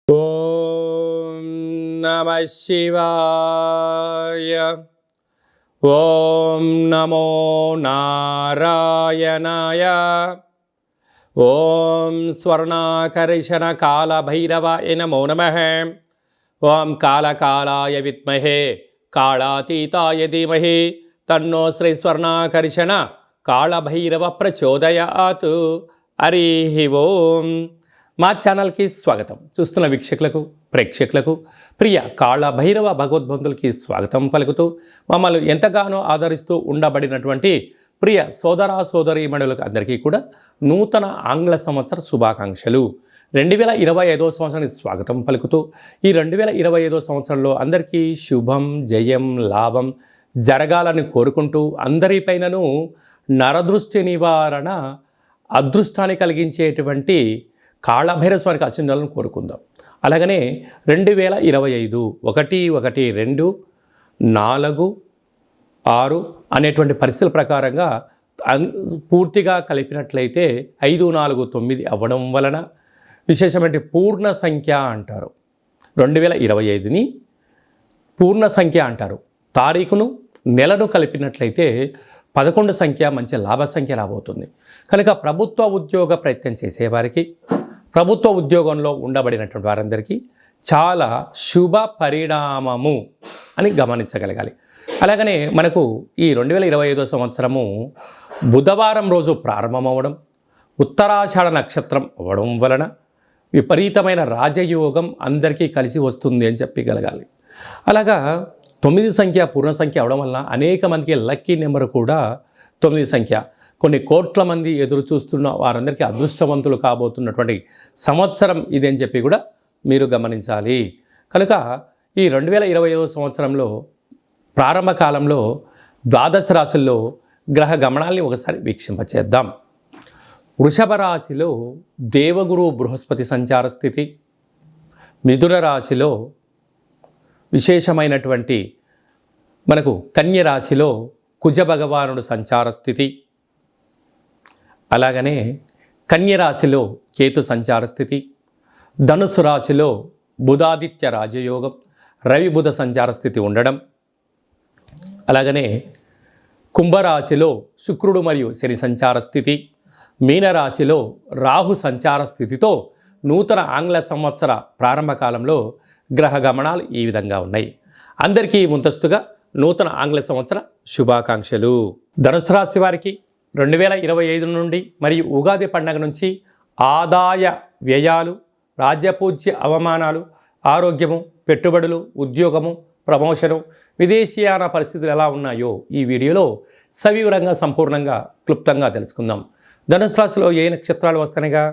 ఓం నమః శివాయ. ఓం నమో నారాయణాయ. ఓం స్వర్ణాకర్షణ కాళభైరవాయ నమో నమః. ఓం కాళకాళాయ విద్మహే కాళాతీతాయ ధీమహి తన్నో శ్రీ స్వర్ణాకర్షణ కాళభైరవ ప్రచోదయాత్. హరి ఓం. మా ఛానల్కి స్వాగతం. చూస్తున్న వీక్షకులకు ప్రేక్షకులకు ప్రియ కాళభైరవ భగవద్బంధులకి స్వాగతం పలుకుతూ మమ్మల్ని ఎంతగానో ఆదరిస్తూ ఉండబడినటువంటి ప్రియ సోదర సోదరీమణులకు అందరికీ కూడా నూతన ఆంగ్ల సంవత్సర శుభాకాంక్షలు. 2025 సంవత్సరానికి స్వాగతం పలుకుతూ ఈ 2025 సంవత్సరంలో అందరికీ శుభం జయం లాభం జరగాలని కోరుకుంటూ అందరిపైనను నరదృష్టి నివారణ అదృష్టాన్ని కలిగించేటువంటి కాళభైరవ స్వామికి ఆశీర్వాదాలను కోరుకుందాం. అలాగనే 2025 1-1-2-4-6 అనేటువంటి పరిస్థితుల ప్రకారంగా పూర్తిగా కలిపినట్లయితే 5-4-9 అవ్వడం వలన విశేషమైన పూర్ణ సంఖ్య అంటారు. 2025ని పూర్ణ సంఖ్య అంటారు. తారీఖును నెలను కలిపినట్లయితే 11 సంఖ్య మంచి లాభ సంఖ్య రాబోతుంది. కనుక ప్రభుత్వ ఉద్యోగ ప్రయత్నం చేసేవారికి ప్రభుత్వ ఉద్యోగంలో ఉండబడినటువంటి వారందరికీ చాలా శుభ పరిణామము అని గమనించగలగాలి. అలాగనే మనకు ఈ 2025 సంవత్సరము బుధవారం రోజు ప్రారంభమవడం, ఉత్తరాషాఢ నక్షత్రం అవ్వడం వలన విపరీతమైన రాజయోగం అందరికీ కలిసి వస్తుంది అని చెప్పగలగాలి. అలాగా 9 సంఖ్య పూర్ణ సంఖ్య అవడం వల్ల అనేక మందికి లక్కీ నెంబర్ కూడా 9 సంఖ్య. కొన్ని కోట్ల మంది ఎదురు చూస్తున్న వారందరికీ అదృష్టవంతులు కాబోతున్నటువంటి సంవత్సరం ఇది అని చెప్పి కూడా మీరు గమనించాలి. కనుక ఈ 2025 సంవత్సరంలో ప్రారంభ కాలంలో ద్వాదశ రాశుల్లో గ్రహ గమనాల్ని ఒకసారి వీక్షింపచేద్దాం. వృషభ రాశిలో దేవగురు బృహస్పతి సంచార స్థితి, మిథున రాశిలో విశేషమైనటువంటి మనకు కన్య రాశిలో కుజ భగవానుడు సంచార స్థితి, అలాగనే కన్య రాశిలో కేతు సంచార స్థితి, ధనుసు రాశిలో బుధాదిత్య రాజయోగం రవి బుధ సంచార స్థితి ఉండడం, అలాగనే కుంభరాశిలో శుక్రుడు మరియు శని సంచార స్థితి, మీనరాశిలో రాహు సంచార స్థితితో నూతన ఆంగ్ల సంవత్సర ప్రారంభ కాలంలో గ్రహ గమనాలు ఈ విధంగా ఉన్నాయి. అందరికీ ముందస్తుగా నూతన ఆంగ్ల సంవత్సర శుభాకాంక్షలు. ధనుసు రాశి వారికి 2025 నుండి మరియు ఉగాది పండగ నుంచి ఆదాయ వ్యయాలు, రాజ్యపూజ్య అవమానాలు, ఆరోగ్యము, పెట్టుబడులు, ఉద్యోగము, ప్రమోషను, విదేశీయాన పరిస్థితులు ఎలా ఉన్నాయో ఈ వీడియోలో సవివరంగా సంపూర్ణంగా క్లుప్తంగా తెలుసుకుందాం. ధనుసు రాశిలో ఏ నక్షత్రాలు వస్తాయిగా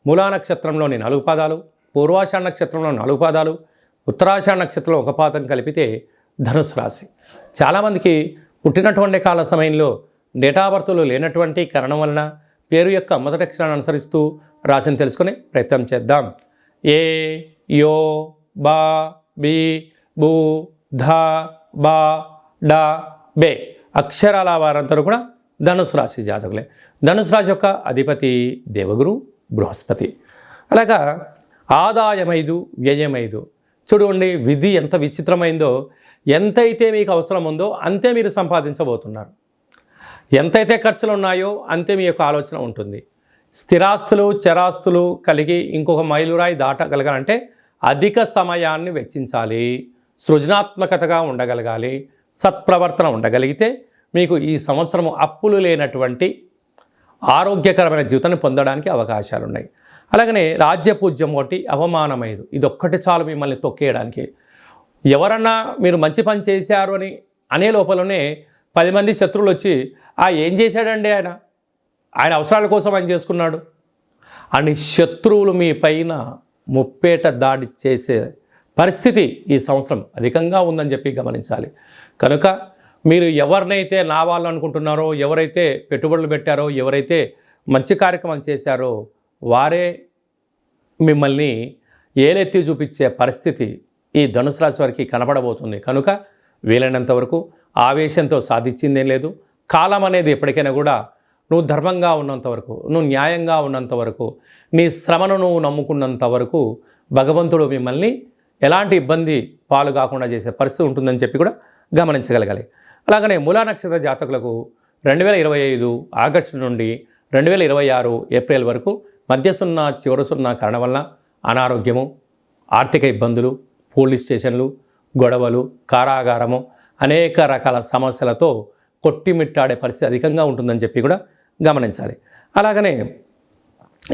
మూలా నక్షత్రంలోని 4 పాదాలు, పూర్వాషాఢ నక్షత్రంలో 4 పాదాలు, ఉత్తరాషాఢ నక్షత్రంలో 1 పాదం కలిపితే ధనుసు రాశి. చాలామందికి పుట్టినటువంటి కాల సమయంలో డేటాబర్తులు లేనటువంటి కారణం వలన పేరు యొక్క మొదటి అక్షరాన్ని అనుసరిస్తూ రాశిని తెలుసుకునే ప్రయత్నం చేద్దాం. ఏ, యో, బా, బి, బు, ధ, బా, డ, బే అక్షరాల వారందరూ కూడా ధనుసు రాశి జాతకులే. ధనుసు రాశి యొక్క అధిపతి దేవగురు బృహస్పతి. అలాగా ఆదాయం 5, వ్యయం 5. చూడండి విధి ఎంత విచిత్రమైందో. ఎంతైతే మీకు అవసరం ఉందో అంతే మీరు సంపాదించబోతున్నారు. ఎంతైతే ఖర్చులు ఉన్నాయో అంతే మీ యొక్క ఆలోచన ఉంటుంది. స్థిరాస్తులు చరాస్తులు కలిగి ఇంకొక మైలురాయి దాటగలగాలంటే అధిక సమయాన్ని వెచ్చించాలి, సృజనాత్మకతగా ఉండగలగాలి, సత్ప్రవర్తన ఉండగలిగితే మీకు ఈ సంవత్సరం అప్పులు లేనటువంటి ఆరోగ్యకరమైన జీవితాన్ని పొందడానికి అవకాశాలు ఉన్నాయి. అలాగనే రాజ్యపూజ్యం ఒకటి, అవమానం 5. ఇదొక్కటి చాలు మిమ్మల్ని తొక్కేయడానికి. ఎవరన్నా మీరు మంచి పని చేశారు అని అనే లోపలనే 10 మంది శత్రువులు వచ్చి ఏం చేశాడండి ఆయన అవసరాల కోసం ఆయన చేసుకున్నాడు అని శత్రువులు మీ పైన ముప్పేట దాడి చేసే పరిస్థితి ఈ సంవత్సరం అధికంగా ఉందని చెప్పి గమనించాలి. కనుక మీరు ఎవరినైతే నా వాళ్ళు అనుకుంటున్నారో, ఎవరైతే పెట్టుబడులు పెట్టారో, ఎవరైతే మంచి కార్యక్రమాలు చేశారో వారే మిమ్మల్ని ఏలెత్తి చూపించే పరిస్థితి ఈ ధనుసు రాశి వారికి కనబడబోతుంది. కనుక వీలైనంత వరకు ఆవేశంతో సాధించిందేం లేదు. కాలం అనేది ఎప్పటికైనా కూడా నువ్వు ధర్మంగా ఉన్నంత వరకు, నువ్వు న్యాయంగా ఉన్నంత వరకు, నీ శ్రమను నువ్వు నమ్ముకున్నంత వరకు భగవంతుడు మిమ్మల్ని ఎలాంటి ఇబ్బంది పాలు కాకుండా చేసే పరిస్థితి ఉంటుందని చెప్పి కూడా గమనించగలగాలి. అలాగనే మూలా నక్షత్ర జాతకులకు 2025 ఆగస్టు నుండి 2026 ఏప్రిల్ వరకు మధ్య సున్నా చివరి సున్నా కారణం వల్ల అనారోగ్యము, ఆర్థిక ఇబ్బందులు, పోలీస్ స్టేషన్లు, గొడవలు, కారాగారము, అనేక రకాల సమస్యలతో కొట్టిమిట్టాడే పరిస్థితి అధికంగా ఉంటుందని చెప్పి కూడా గమనించాలి. అలాగనే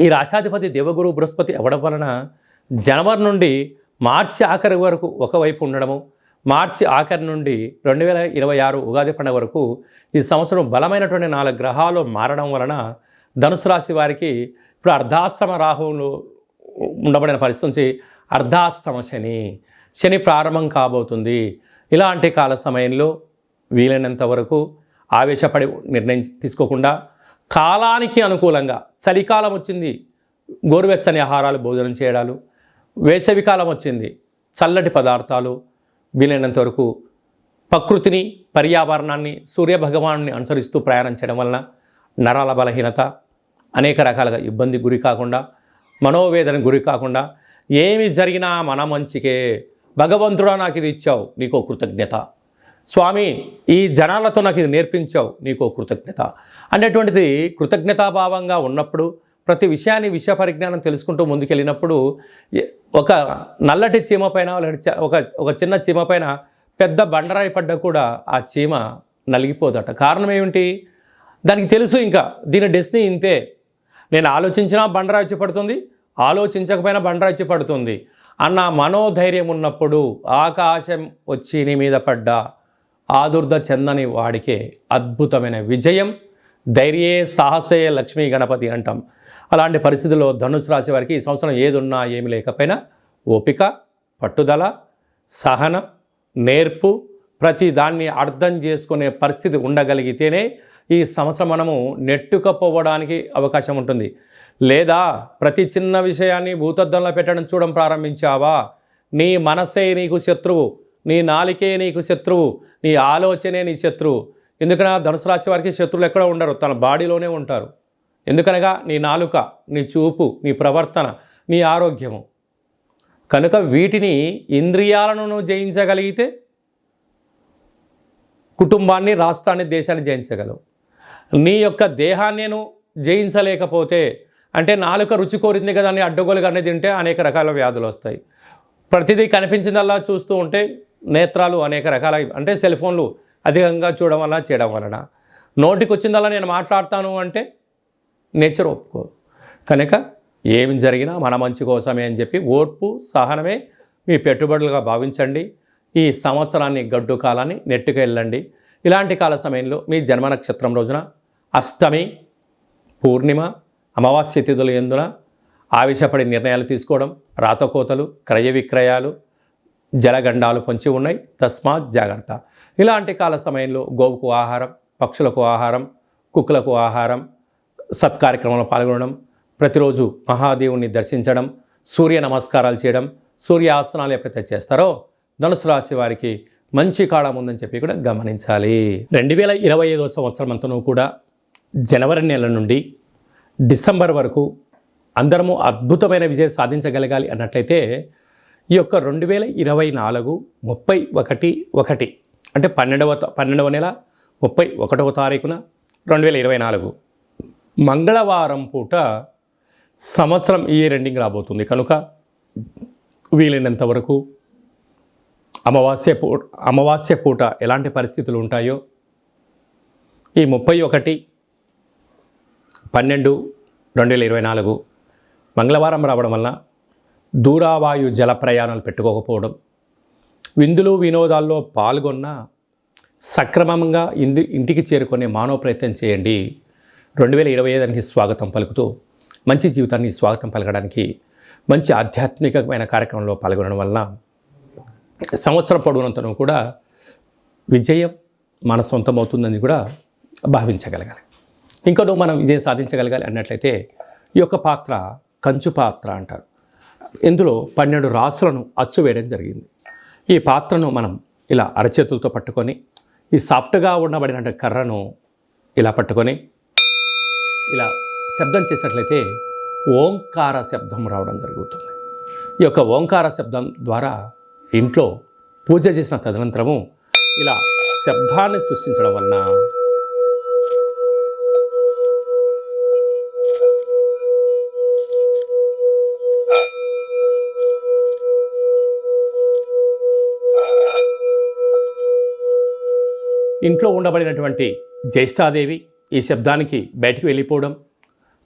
ఈ రాశాధిపతి దేవగురు బృహస్పతి అవ్వడం వలన జనవరి నుండి మార్చి ఆఖరి వరకు ఒకవైపు ఉండడము, మార్చి ఆఖరి నుండి 2026 ఉగాది పండుగ వరకు ఈ సంవత్సరం బలమైనటువంటి 4 గ్రహాలు మారడం వలన ధనుసు రాశి వారికి ఇప్పుడు అర్ధాష్టమ రాహువులు ఉండబడిన పరిస్థితి నుంచి అర్ధాష్టమ శని ప్రారంభం కాబోతుంది. ఇలాంటి కాల సమయంలో వీలైనంత వరకు ఆవేశపడి నిర్ణయం తీసుకోకుండా కాలానికి అనుకూలంగా, చలికాలం వచ్చింది గోరువెచ్చని ఆహారాలు భోజనం చేయడాలు, వేసవికాలం వచ్చింది చల్లటి పదార్థాలు, వీలైనంత వరకు ప్రకృతిని, పర్యావరణాన్ని, సూర్యభగవాన్ని అనుసరిస్తూ ప్రయాణం చేయడం వలన నరాల బలహీనత, అనేక రకాలుగా ఇబ్బంది గురి కాకుండా, మనోవేదన గురి కాకుండా, ఏమి జరిగినా మన మంచికే, భగవంతుడా నాకు ఇది ఇచ్చావు నీకో కృతజ్ఞత, స్వామి ఈ జనాలతో నాకు ఇది నేర్పించావు నీకో కృతజ్ఞత అనేటువంటిది కృతజ్ఞతాభావంగా ఉన్నప్పుడు, ప్రతి విషయాన్ని విషయ పరిజ్ఞానం తెలుసుకుంటూ ముందుకెళ్ళినప్పుడు ఒక నల్లటి చీమ పైన, ఒక చిన్న చీమ పైన పెద్ద బండరాయి పడ్డ కూడా ఆ చీమ నలిగిపోదట. కారణం ఏమిటి? దానికి తెలుసు ఇంకా దీని డెస్టినీ ఇంతే, నేను ఆలోచించినా బండరాయి వచ్చి పడుతుంది, ఆలోచించకపోయినా బండరాయి వచ్చి పడుతుంది అన్న మనోధైర్యం ఉన్నప్పుడు ఆకాశం వచ్చి నీ మీద పడ్డా ఆదుర్ద చెందని వాడికే అద్భుతమైన విజయం, ధైర్యే సాహసే లక్ష్మీ గణపతి అంటాం. అలాంటి పరిస్థితుల్లో ధనుసు రాశి వారికి ఈ సంవత్సరం ఏదున్నా ఏమి లేకపోయినా ఓపిక, పట్టుదల, సహనం, నేర్పు, ప్రతి దాన్ని అర్థం చేసుకునే పరిస్థితి ఉండగలిగితేనే ఈ సంవత్సరం మనము నెట్టుకపోవడానికి అవకాశం ఉంటుంది. లేదా ప్రతి చిన్న విషయాన్ని భూతద్దంలో పెట్టడం చూడడం ప్రారంభించావా, నీ మనసే నీకు శత్రువు, నీ నాలికే నీకు శత్రువు, నీ ఆలోచనే నీ శత్రువు. ఎందుకనగా ధనుసు రాశి వారికి శత్రువులు ఎక్కడ ఉండరు, తన బాడీలోనే ఉంటారు. ఎందుకనగా నీ నాలుక, నీ చూపు, నీ ప్రవర్తన, నీ ఆరోగ్యము. కనుక వీటిని ఇంద్రియాలను నువ్వు జయించగలిగితే కుటుంబాన్ని, రాష్ట్రాన్ని, దేశాన్ని జయించగలవు. నీ యొక్క దేహాన్ని నువ్వు జయించలేకపోతే, అంటే నాలుక రుచి కోరింది కదా అని అడ్డగోలుగా అనేది తింటే అనేక రకాల వ్యాధులు వస్తాయి. ప్రతిదీ కనిపించిందల్లా చూస్తూ ఉంటే నేత్రాలు అనేక రకాల, అంటే సెల్ ఫోన్లు అధికంగా చూడడం వల్ల చేయడం వలన, నోటికి వచ్చిందల్లా నేను మాట్లాడతాను అంటే నేచర్ ఒప్పుకో. కనుక ఏమి జరిగినా మన మంచి కోసమే అని చెప్పి ఓర్పు, సహనమే మీ పెట్టుబడులుగా భావించండి. ఈ సంవత్సరాన్ని, గడ్డు కాలాన్ని నెట్టుకు వెళ్ళండి. ఇలాంటి కాల సమయంలో మీ జన్మ నక్షత్రం రోజున అష్టమి, పూర్ణిమ, అమావాస్య తిథులు ఎందున ఆవేశపడి నిర్ణయాలు తీసుకోవడం, రాతకోతలు, క్రయ విక్రయాలు, జలగండాలు పొంచి ఉన్నాయి, తస్మాత్ జాగ్రత్త. ఇలాంటి కాల సమయంలో గోవుకు ఆహారం, పక్షులకు ఆహారం, కుక్కలకు ఆహారం, సత్కార్యక్రమంలో పాల్గొనడం, ప్రతిరోజు మహాదేవుని దర్శించడం, సూర్య నమస్కారాలు చేయడం, సూర్య ఆసనాలు ఎప్పుడైతే చేస్తారో ధనుసు రాశి వారికి మంచి కాలం ఉందని చెప్పి కూడా గమనించాలి. 2025 సంవత్సరం అంతనూ కూడా జనవరి నెల నుండి డిసెంబర్ వరకు అందరము అద్భుతమైన విజయం సాధించగలగాలి అన్నట్లయితే ఈ యొక్క 2024 31/1 అంటే 12వ నెల 31వ తారీఖున 2024 మంగళవారం పూట సంవత్సరం ఈ ఎండింగ్ రాబోతుంది. కనుక వీలైనంత వరకు అమావాస్య పూట ఎలాంటి పరిస్థితులు ఉంటాయో ఈ 31/12/2024 మంగళవారం రావడం వల్ల దూరావాయు జల ప్రయాణాలు పెట్టుకోకపోవడం, విందులు వినోదాల్లో పాల్గొన్న సక్రమంగా ఇంటికి చేరుకునే మానవ ప్రయత్నం చేయండి. 2025 స్వాగతం పలుకుతూ మంచి జీవితాన్ని స్వాగతం పలకడానికి మంచి ఆధ్యాత్మికమైన కార్యక్రమంలో పాల్గొనడం వలన సంవత్సరం పొడవునంతను కూడా విజయం మన సొంతమవుతుందని కూడా భావించగలగాలి. ఇంకా మనం విజయం సాధించగలగాలి అన్నట్లయితే ఈ యొక్క పాత్ర కంచు పాత్ర అంటారు. ఇందులో 12 రాసులను అచ్చు వేయడం జరిగింది. ఈ పాత్రను మనం ఇలా అరచేతులతో పట్టుకొని ఈ సాఫ్ట్గా ఉండబడిన కర్రను ఇలా పట్టుకొని ఇలా శబ్దం చేసినట్లయితే ఓంకార శబ్దం రావడం జరుగుతుంది. ఈ యొక్క ఓంకార శబ్దం ద్వారా ఇంట్లో పూజ చేసిన తదనంతరము ఇలా శబ్దాన్ని సృష్టించడం వలన ఇంట్లో ఉండబడినటువంటి జ్యేష్ఠాదేవి ఈ శబ్దానికి బయటికి వెళ్ళిపోవడం,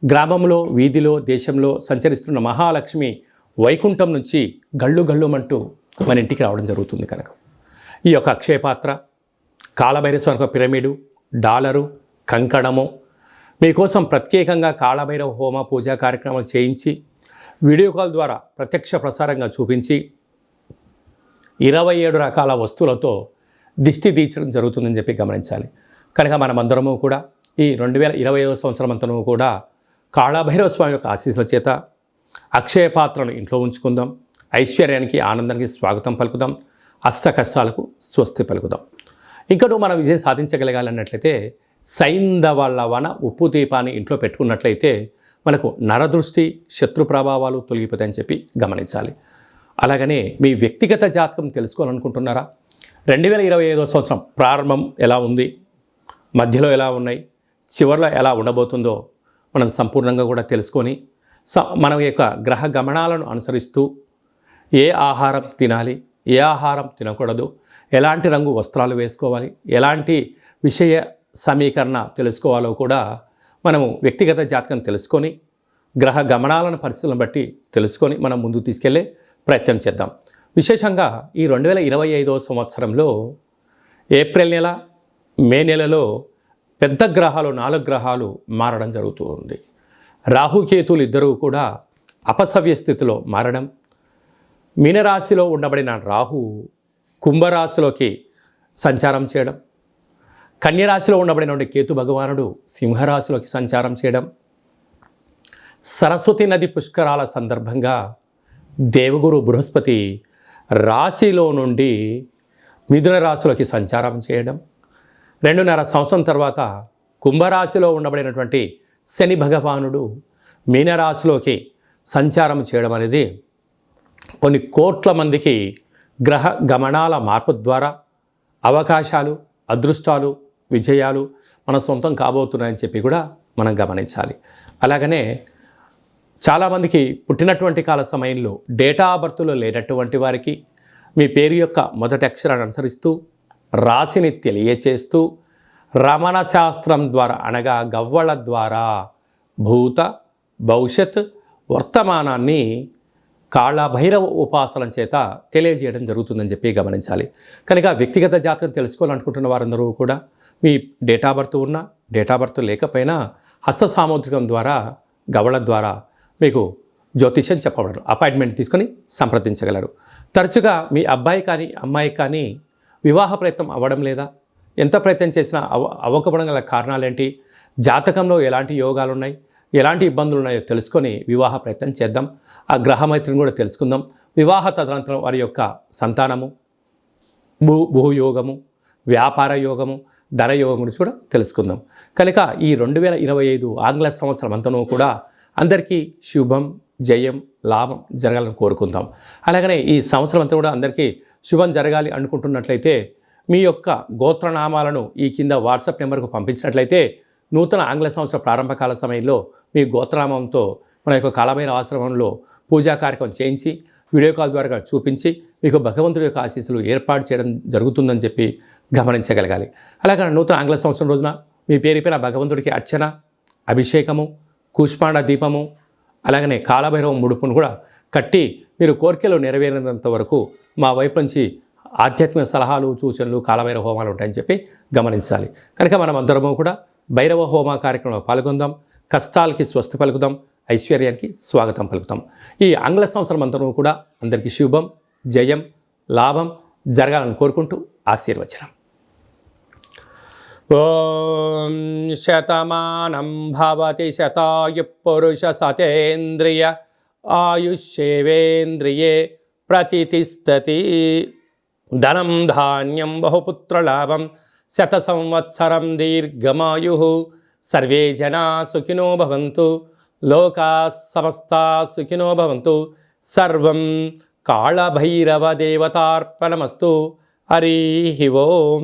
గ్రామంలో, వీధిలో, దేశంలో సంచరిస్తున్న మహాలక్ష్మి వైకుంఠం నుంచి గళ్ళు గళ్ళుమంటూ మన ఇంటికి రావడం జరుగుతుంది. కనుక ఈ యొక్క అక్షయపాత్ర, కాళభైరవ పిరమిడు, డాలరు, కంకణము మీకోసం ప్రత్యేకంగా కాళభైరవ హోమ పూజా కార్యక్రమాలు చేయించి వీడియో కాల్ ద్వారా ప్రత్యక్ష ప్రసారంగా చూపించి 27 రకాల వస్తువులతో దిష్టి తీర్చడం జరుగుతుందని చెప్పి గమనించాలి. కనుక మనమందరము కూడా ఈ 2025వ సంవత్సరం అంతను కూడా కాళభైరవ స్వామి యొక్క ఆశీస్సుల చేత అక్షయ పాత్రను ఇంట్లో ఉంచుకుందాం, ఐశ్వర్యానికి, ఆనందానికి స్వాగతం పలుకుదాం, అష్ట కష్టాలకు స్వస్తి పలుకుదాం. ఇంకా మనం విజయం సాధించగలగాలన్నట్లయితే సైంధవ లవణ ఉప్పు దీపాన్ని ఇంట్లో పెట్టుకున్నట్లయితే మనకు నరదృష్టి, శత్రు ప్రభావాలు తొలగిపోతాయని చెప్పి గమనించాలి. అలాగనే మీ వ్యక్తిగత జాతకం తెలుసుకోవాలనుకుంటున్నారా? 2025వ సంవత్సరం ప్రారంభం ఎలా ఉంది, మధ్యలో ఎలా ఉన్నాయి, చివరిలో ఎలా ఉండబోతుందో మనం సంపూర్ణంగా కూడా తెలుసుకొని మన యొక్క గ్రహ గమనాలను అనుసరిస్తూ ఏ ఆహారం తినాలి, ఏ ఆహారం తినకూడదు, ఎలాంటి రంగు వస్త్రాలు వేసుకోవాలి, ఎలాంటి విషయ సమీకరణ తెలుసుకోవాలో కూడా మనము వ్యక్తిగత జాతకం తెలుసుకొని గ్రహ గమనాలను పరిస్థితులను బట్టి తెలుసుకొని మనం ముందుకు తీసుకెళ్లే ప్రయత్నం చేద్దాం. విశేషంగా ఈ 2025వ సంవత్సరంలో ఏప్రిల్ నెల, మే నెలలో పెద్ద గ్రహాలు 4 గ్రహాలు మారడం జరుగుతూ ఉంది. రాహుకేతులు ఇద్దరూ కూడా అపసవ్య స్థితిలో మారడం, మీనరాశిలో ఉండబడిన రాహు కుంభరాశిలోకి సంచారం చేయడం, కన్యరాశిలో ఉండబడిన కేతు భగవానుడు సింహరాశిలోకి సంచారం చేయడం, సరస్వతి నది పుష్కరాల సందర్భంగా దేవగురు బృహస్పతి రాశిలో నుండి మిథున రాశిలోకి సంచారం చేయడం, 2.5 సంవత్సరం తర్వాత కుంభరాశిలో ఉండబడినటువంటి శని భగవానుడు మీనరాశిలోకి సంచారం చేయడం అనేది కొన్ని కోట్ల మందికి గ్రహ గమనాల మార్పు ద్వారా అవకాశాలు, అదృష్టాలు, విజయాలు మన సొంతం కాబోతున్నాయని చెప్పి కూడా మనం గమనించాలి. అలాగనే చాలామందికి పుట్టినటువంటి కాల సమయంలో డేటా ఆఫ్ బర్త్లో లేనటువంటి వారికి మీ పేరు యొక్క మొదటి అక్షరాన్ని అనుసరిస్తూ రాశిని తెలియచేస్తూ రమణ శాస్త్రం ద్వారా అనగా గవ్వళ ద్వారా భూత, భవిష్యత్, వర్తమానాన్ని కాళభైరవ ఉపాసన చేత తెలియజేయడం జరుగుతుందని చెప్పి గమనించాలి. కనుక వ్యక్తిగత జాతకం తెలుసుకోవాలనుకుంటున్న వారందరూ కూడా మీ డేటా బర్త్ ఉన్నా, డేటా బర్త్ లేకపోయినా హస్త సాముద్రికం ద్వారా, గవ్వళ ద్వారా మీకు జ్యోతిష్యం చెప్పబడరు. అపాయింట్మెంట్ తీసుకొని సంప్రదించగలరు. తరచుగా మీ అబ్బాయి కానీ అమ్మాయి కానీ వివాహ ప్రయత్నం అవ్వడం లేదా, ఎంత ప్రయత్నం చేసినా అవ్వకపోవడం గల కారణాలేంటి, జాతకంలో ఎలాంటి యోగాలు ఉన్నాయి, ఎలాంటి ఇబ్బందులు ఉన్నాయో తెలుసుకొని వివాహ ప్రయత్నం చేద్దాం. ఆ గ్రహమైత్రిని కూడా తెలుసుకుందాం. వివాహ తదనంతరం వారి యొక్క సంతానము, భూయోగము, వ్యాపార యోగము, ధన యోగం గురించి కూడా తెలుసుకుందాం. కనుక ఈ 2025 ఆంగ్ల సంవత్సరం అంతనూ కూడా అందరికీ శుభం, జయం, లాభం జరగాలని కోరుకుందాం. అలాగనే ఈ సంవత్సరం అంతా కూడా అందరికీ శుభం జరగాలి అనుకుంటున్నట్లయితే మీ యొక్క గోత్రనామాలను ఈ కింద వాట్సాప్ నెంబర్కు పంపించినట్లయితే నూతన ఆంగ్ల సంవత్సర ప్రారంభకాల సమయంలో మీ గోత్రనామంతో మన యొక్క కాళభైరవ ఆశ్రమంలో పూజా కార్యక్రమం చేయించి వీడియో కాల్ ద్వారా చూపించి మీకు భగవంతుడి యొక్క ఆశీస్సులు ఏర్పాటు చేయడం జరుగుతుందని చెప్పి గమనించగలగాలి. అలాగే నూతన ఆంగ్ల సంవత్సరం రోజున మీ పేరుపైన భగవంతుడికి అర్చన, అభిషేకము, కూష్మాండ దీపము, అలాగనే కాళభైరవ ముడుపును కూడా కట్టి మీరు కోరికలు నెరవేరినంత వరకు మా వైపు నుంచి ఆధ్యాత్మిక సలహాలు, సూచనలు, కాళభైరవ హోమాలు ఉంటాయని చెప్పి గమనించాలి. కనుక మనం అందరము కూడా భైరవ హోమ కార్యక్రమంలో పాల్గొందాం. కష్టాలకి స్వస్తి పలుకుదాం, ఐశ్వర్యానికి స్వాగతం పలుకుతాం. ఈ ఆంగ్ల సంవత్సరం అంతరూ కూడా అందరికీ శుభం, జయం, లాభం జరగాలని కోరుకుంటూ ఆశీర్వచనం. ఓం శతమానం భవతి శతాయు పురుష సతేంద్రియ ఆయుష్యేవేంద్రియే ప్రతితిష్టతి. ధనం ధాన్యం బహుపుత్రలాభం శత సంవత్సరం దీర్ఘమాయు. సర్వే జనా సుఖినో భవంతు, లోకా సమస్తా సుఖినో భవంతు. సర్వం కాళభైరవ దేవతార్పణమస్తు. హరి ఓం.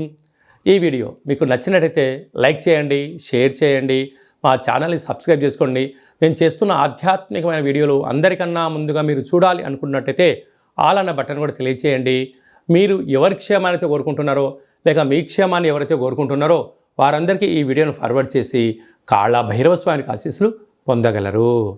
ఈ వీడియో మీకు నచ్చినట్టయితే లైక్ చేయండి, షేర్ చేయండి, మా ఛానల్ని సబ్స్క్రైబ్ చేసుకోండి. నేను చేస్తున్న ఆధ్యాత్మికమైన వీడియోలు అందరికన్నా ముందుగా మీరు చూడాలి అనుకున్నట్టయితే ఆల్ అన్న బటన్ కూడా తెలియచేయండి. మీరు ఎవరి క్షేమాన్ని అయితే కోరుకుంటున్నారో లేక మీ క్షేమాన్ని ఎవరైతే కోరుకుంటున్నారో వారందరికీ ఈ వీడియోను ఫార్వర్డ్ చేసి కాళభైరవ స్వామికి ఆశీస్సులు పొందగలరు.